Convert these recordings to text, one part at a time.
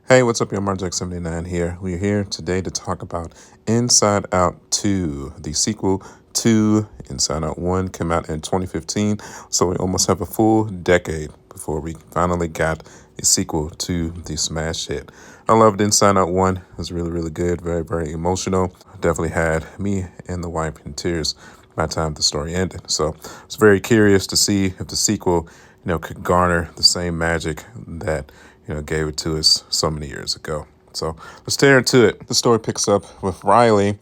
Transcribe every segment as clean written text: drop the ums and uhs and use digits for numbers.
Hey, what's up, your Marjack79 here. We're here today to talk about Inside Out 2. The sequel to Inside Out 1 came out in 2015, so we almost have a full decade before we finally got a sequel to the smash hit. I loved Inside Out 1. It was really, really good, very, very emotional. Definitely had me and the wife in tears by the time the story ended. So I was very curious to see if the sequel, could garner the same magic that gave it to us so many years ago. So let's tear into it. The story picks up with Riley,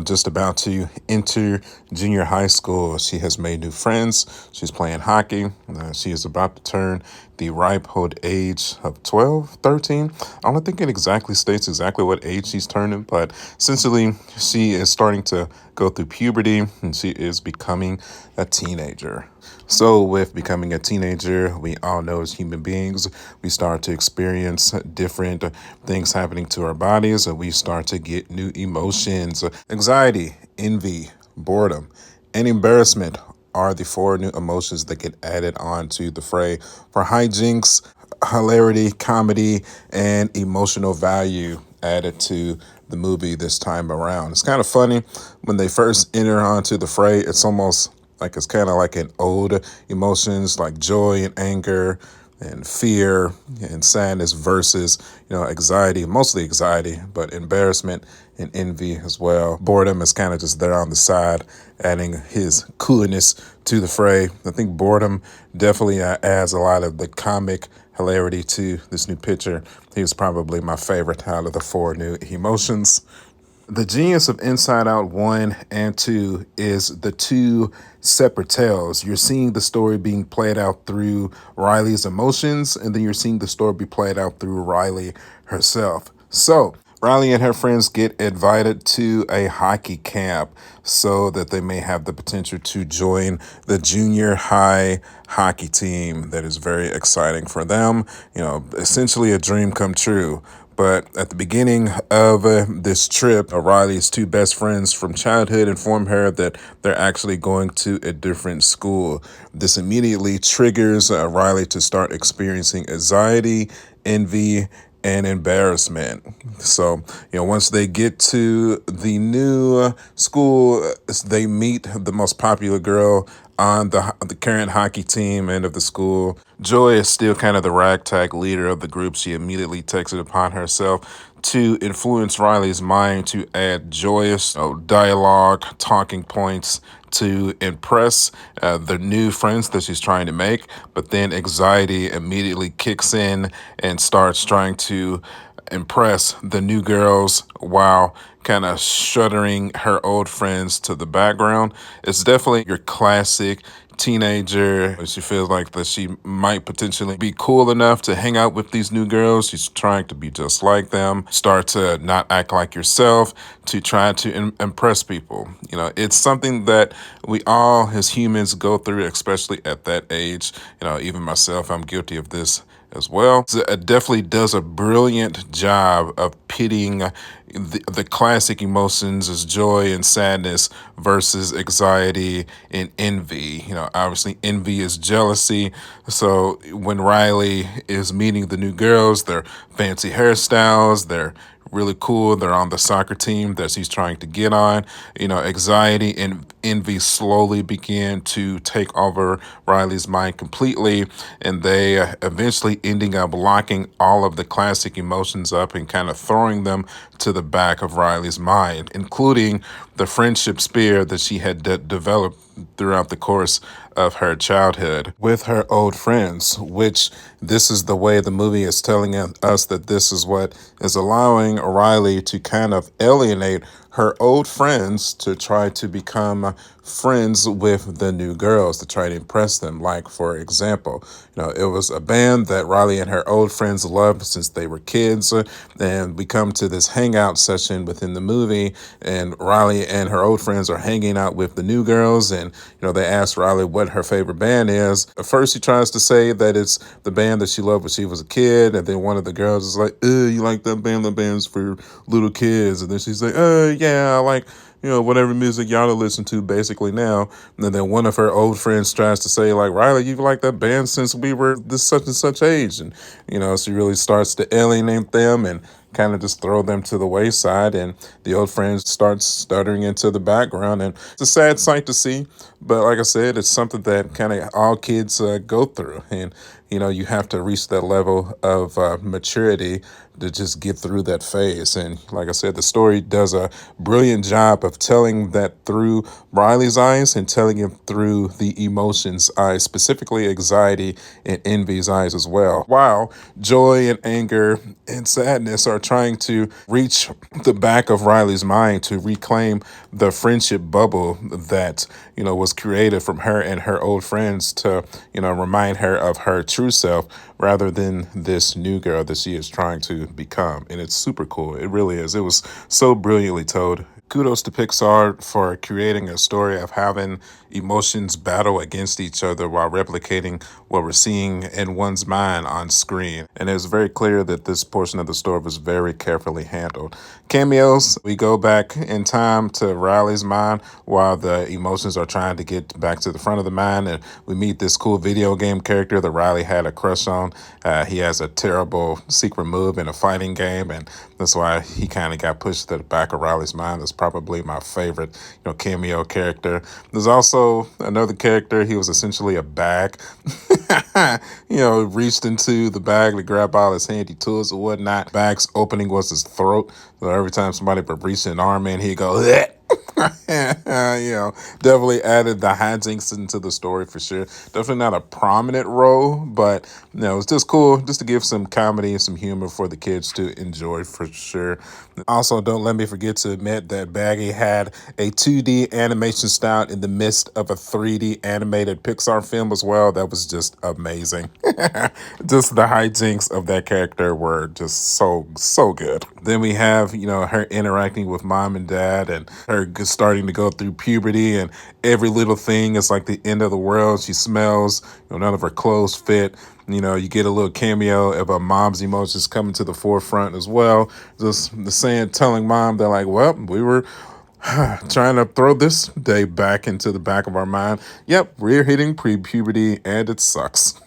just about to enter junior high school. She has made new friends. She's playing hockey. She is about to turn the ripe old age of 12, 13. I don't think it exactly states exactly what age she's turning, but essentially she is starting to go through puberty and she is becoming a teenager. So with becoming a teenager, we all know as human beings, we start to experience different things happening to our bodies, and we start to get new emotions. Anxiety, envy, boredom, and embarrassment are the four new emotions that get added on to the fray for hijinks, hilarity, comedy, and emotional value added to the movie this time around. It's kind of funny when they first enter onto the fray. It's almost like it's kind of like an old emotions like joy and anger and fear and sadness versus anxiety, mostly anxiety, but embarrassment and envy as well. Boredom is kind of just there on the side, adding his coolness to the fray. I think boredom definitely adds a lot of the comic hilarity to this new picture. He was probably my favorite out of the four new emotions. The genius of Inside Out 1 and 2 is the two separate tales. You're seeing the story being played out through Riley's emotions, and then you're seeing the story be played out through Riley herself. So, Riley and her friends get invited to a hockey camp so that they may have the potential to join the junior high hockey team. That is very exciting for them. Essentially a dream come true. But at the beginning of this trip, Riley's two best friends from childhood inform her that they're actually going to a different school. This immediately triggers Riley to start experiencing anxiety, envy, and embarrassment. So, once they get to the new school, they meet the most popular girl on the current hockey team and of the school. Joy is still kind of the ragtag leader of the group. She immediately takes it upon herself to influence Riley's mind to add joyous dialogue, talking points to impress the new friends that she's trying to make. But then anxiety immediately kicks in and starts trying to impress the new girls while kind of shuddering her old friends to the background. It's definitely your classic teenager. She feels like that she might potentially be cool enough to hang out with these new girls. She's trying to be just like them, start to not act like yourself, to try to impress people. It's something that we all as humans go through, especially at that age. Even myself, I'm guilty of this as well. So it definitely does a brilliant job of pitting the classic emotions as joy and sadness versus anxiety and envy. Obviously envy is jealousy. So when Riley is meeting the new girls, their fancy hairstyles, they're really cool. They're on the soccer team that she's trying to get on. Anxiety and envy slowly begin to take over Riley's mind completely, and they eventually ending up locking all of the classic emotions up and kind of throwing them to the back of Riley's mind, including the friendship spear that she had developed throughout the course of her childhood with her old friends, which this is the way the movie is telling us that this is what is allowing Riley to kind of alienate her old friends to try to become friends with the new girls, to try to impress them. Like, for example, it was a band that Riley and her old friends loved since they were kids. And we come to this hangout session within the movie, and Riley and her old friends are hanging out with the new girls. And, they ask Riley what her favorite band is. At first, she tries to say that it's the band that she loved when she was a kid. And then one of the girls is like, you like that band? That band's for little kids. And then she's like, yeah, yeah, I like, whatever music y'all listen to basically now. And then one of her old friends tries to say, like, Riley, you've liked that band since we were this such and such age. And, she really starts to alienate them and kind of just throw them to the wayside. And the old friend starts stuttering into the background. And it's a sad sight to see. But like I said, it's something that kind of all kids go through. And, you have to reach that level of maturity to just get through that phase. And like I said, the story does a brilliant job of telling that through Riley's eyes and telling him through the emotions eyes, specifically anxiety and envy's eyes as well. While joy and anger and sadness are trying to reach the back of Riley's mind to reclaim the friendship bubble that, was created from her and her old friends to, remind her of her true self rather than this new girl that she is trying to become. And it's super cool. It really is. It was so brilliantly told. Kudos to Pixar for creating a story of having emotions battle against each other while replicating what we're seeing in one's mind on screen. And it's very clear that this portion of the story was very carefully handled. Cameos, we go back in time to Riley's mind while the emotions are trying to get back to the front of the mind. And we meet this cool video game character that Riley had a crush on. He has a terrible secret move in a fighting game, and that's why he kind of got pushed to the back of Riley's mind. That's probably my favorite, cameo character. There's also another character. He was essentially a bag. Reached into the bag to grab all his handy tools or whatnot. Bag's opening was his throat. So every time somebody would reach an arm in, he'd go, "Bleh." Definitely added the hijinks into the story for sure. Definitely not a prominent role, but it's just cool just to give some comedy and some humor for the kids to enjoy for sure. Also, don't let me forget to admit that Baggy had a 2D animation style in the midst of a 3D animated Pixar film as well. That was just amazing. Just the hijinks of that character were just so good. Then we have, her interacting with mom and dad and her starting to go through puberty, and every little thing is like the end of the world. She smells, none of her clothes fit. You get a little cameo of a mom's emotions coming to the forefront as well. Just telling mom that like, well, we were trying to throw this day back into the back of our mind. Yep, we're hitting pre-puberty and it sucks.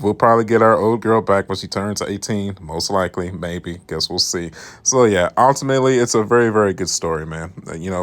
We'll probably get our old girl back when she turns 18, most likely, maybe. Guess we'll see. So yeah, ultimately, it's a very, very good story, man.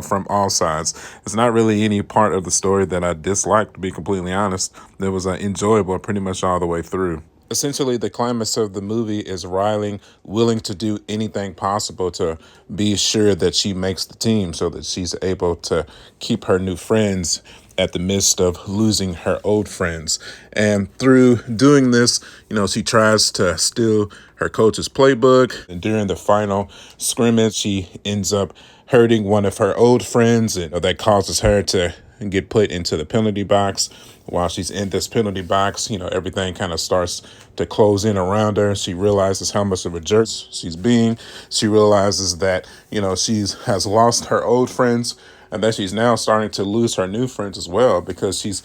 From all sides. It's not really any part of the story that I disliked, to be completely honest. It was enjoyable pretty much all the way through. Essentially, the climax of the movie is Riley willing to do anything possible to be sure that she makes the team so that she's able to keep her new friends at the midst of losing her old friends. And through doing this, she tries to steal her coach's playbook. And during the final scrimmage, she ends up hurting one of her old friends, and that causes her to get put into the penalty box. While she's in this penalty box, everything kind of starts to close in around her. She realizes how much of a jerk she's being. She realizes that, she has lost her old friends and that she's now starting to lose her new friends as well because she's,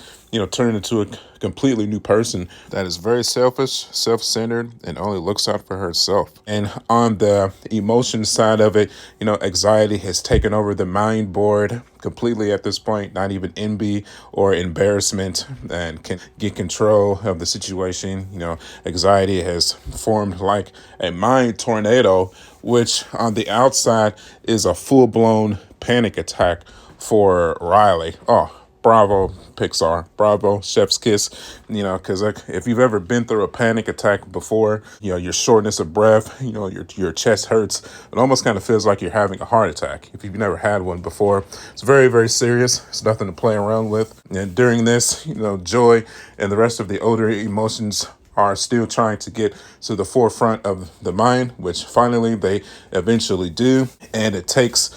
turned into a completely new person that is very selfish, self-centered, and only looks out for herself. And on the emotion side of it, anxiety has taken over the mind board completely at this point, not even envy or embarrassment, and can get control of the situation. Anxiety has formed like a mind tornado, which on the outside is a full-blown panic attack for Riley. Oh, bravo, Pixar. Bravo, chef's kiss. Because if you've ever been through a panic attack before, your shortness of breath, your chest hurts. It almost kind of feels like you're having a heart attack. If you've never had one before, it's very, very serious. It's nothing to play around with. And during this, joy and the rest of the older emotions are still trying to get to the forefront of the mind, which finally they eventually do. And it takes,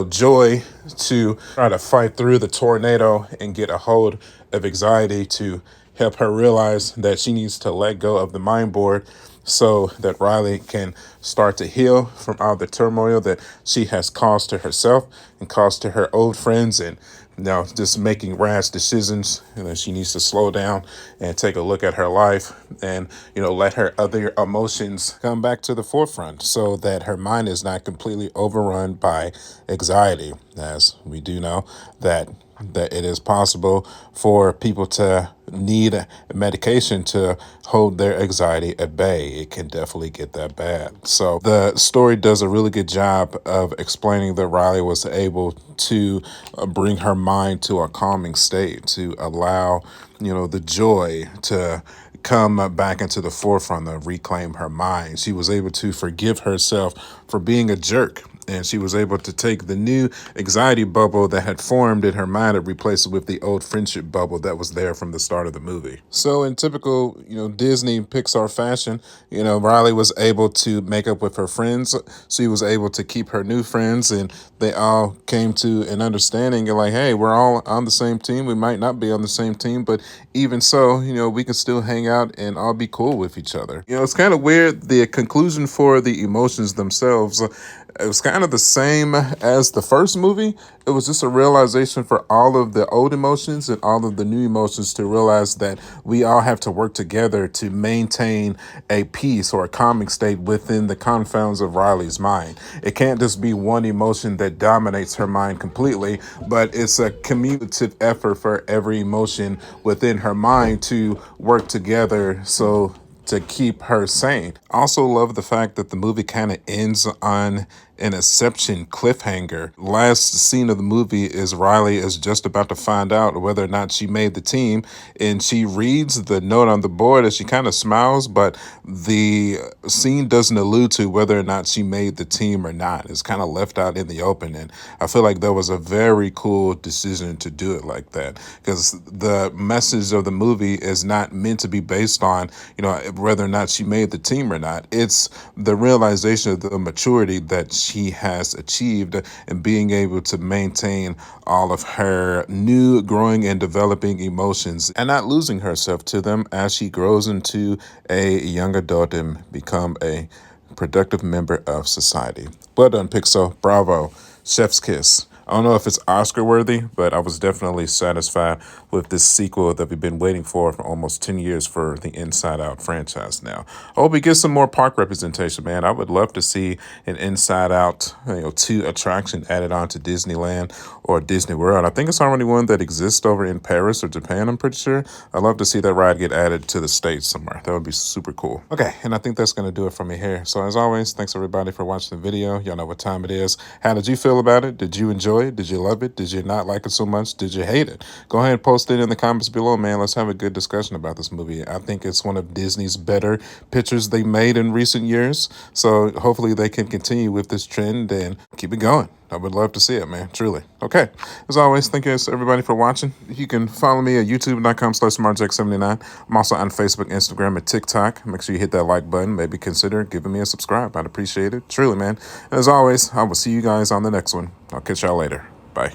joy to try to fight through the tornado and get a hold of anxiety to help her realize that she needs to let go of the mind board so that Riley can start to heal from all the turmoil that she has caused to herself and caused to her old friends. And just making rash decisions. She needs to slow down and take a look at her life and, let her other emotions come back to the forefront so that her mind is not completely overrun by anxiety. As we do know that it is possible for people to need medication to hold their anxiety at bay. It can definitely get that bad. So the story does a really good job of explaining that Riley was able to bring her mind to a calming state, to allow, the joy to come back into the forefront and reclaim her mind. She was able to forgive herself for being a jerk. And she was able to take the new anxiety bubble that had formed in her mind and replace it with the old friendship bubble that was there from the start of the movie. So in typical, Disney Pixar fashion, Riley was able to make up with her friends. She was able to keep her new friends, and they all came to an understanding of like, hey, we're all on the same team. We might not be on the same team, but even so, we can still hang out and all be cool with each other. It's kind of weird. The conclusion for the emotions themselves, it was kind of the same as the first movie. It was just a realization for all of the old emotions and all of the new emotions to realize that we all have to work together to maintain a peace or a calming state within the confounds of Riley's mind. It can't just be one emotion that dominates her mind completely, but it's a cumulative effort for every emotion within her mind to work together so to keep her sane. I also love the fact that the movie kind of ends on an Inception cliffhanger. Last scene of the movie is Riley is just about to find out whether or not she made the team, and she reads the note on the board as she kind of smiles, but the scene doesn't allude to whether or not she made the team or not. It's kind of left out in the open, and I feel like that was a very cool decision to do it like that, because the message of the movie is not meant to be based on, whether or not she made the team or not. It's the realization of the maturity that she has achieved and being able to maintain all of her new growing and developing emotions and not losing herself to them as she grows into a young adult and become a productive member of society. Well done, Pixar. Bravo. Chef's kiss. I don't know if it's Oscar worthy, but I was definitely satisfied with this sequel that we've been waiting for almost 10 years for the Inside Out franchise now. I hope we get some more park representation, man. I would love to see an Inside Out 2 attraction added on to Disneyland or Disney World. I think it's already one that exists over in Paris or Japan, I'm pretty sure. I'd love to see that ride get added to the States somewhere. That would be super cool. Okay, and I think that's going to do it for me here. So as always, thanks everybody for watching the video. Y'all know what time it is. How did you feel about it? Did you enjoy it? Did you love it? Did you not like it so much? Did you hate it? Go ahead and post it in the comments below, man. Let's have a good discussion about this movie. I think it's one of Disney's better pictures they made in recent years. So hopefully they can continue with this trend and keep it going. I would love to see it, man. Truly. Okay. As always, thank you everybody for watching. You can follow me at youtube.com/SmartJack79. I'm also on Facebook, Instagram, and TikTok. Make sure you hit that like button. Maybe consider giving me a subscribe. I'd appreciate it. Truly, man. And as always, I will see you guys on the next one. I'll catch y'all later. Bye.